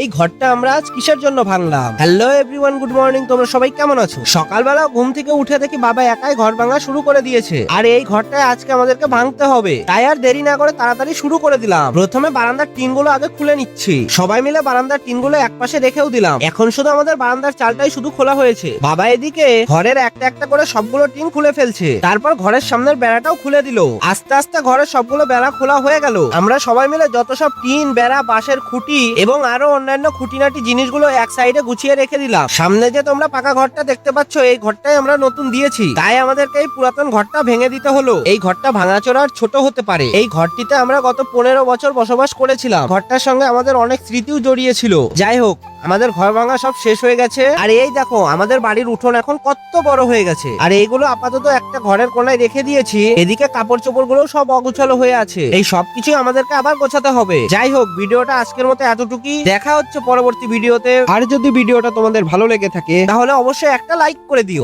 এই ঘরটা আমরা আজ কিসের জন্য ভাঙলাম। Hello everyone, good morning. তোমরা সবাই কেমন আছো? সকালবেলা ঘুম থেকে উঠে দেখি বাবা একাই ঘর ভাঙা শুরু করে দিয়েছে। আর এই ঘরটায় আজকে আমাদেরকে ভাঙতে হবে, তাই আর দেরি না করে তাড়াতাড়ি শুরু করে দিলাম। প্রথমে বারান্দার টিনগুলো আগে খুলে নিচ্ছি। সবাই মিলে বারান্দার টিনগুলো একপাশে রেখেও দিলাম। এখন শুধু আমাদের বারান্দার চালটাই শুধু খোলা হয়েছে। বাবা এদিকে ঘরের একটা একটা করে সবগুলো টিন খুলে ফেলছে। তারপর ঘরের সামনের বেড়াটাও খুলে দিল। আস্তে আস্তে ঘরের সবগুলো বেড়া খোলা হয়ে গেল। আমরা সবাই মিলে যত সব টিন, বেড়া, বাঁশের খুঁটি এবং আরো অন্যান্য খুঁটিনাটি জিনিসগুলো এক সাইডে গুছিয়ে রেখে দিলাম। সামনে যে তোমরা পাকা ঘরটা দেখতে পাচ্ছ, এই ঘরটাই আমরা নতুন দিয়েছি, তাই আমাদেরকে এই পুরাতন ঘরটা ভেঙে দিতে হলো। এই ঘরটা ভাঙাচোরার ছোট হতে পারে। এই ঘরটিতে আমরা গত 15 বছর বসবাস করেছিলাম। ঘরটার সঙ্গে আমাদের অনেক স্মৃতিও জড়িয়ে ছিল। যাই হোক, আমাদের ঘর ভাঙা সব শেষ হয়ে গেছে। আর এই দেখো, আমাদের বাড়ির উঠোন এখন কত বড় হয়ে গেছে। আর এইগুলো আপাতত একটা ঘরের কোনায় রেখে দিয়েছি। এদিকে কাপড় চোপড় গুলো সব অগোছালো হয়ে আছে। এই সবকিছু আমাদেরকে আবার গোছাতে হবে। যাই হোক, ভিডিওটা আজকের মতো এতটুকুই। দেখা হচ্ছে পরবর্তী ভিডিওতে। আর যদি ভিডিওটা তোমাদের ভালো লেগে থাকে তাহলে অবশ্যই একটা লাইক করে দিও।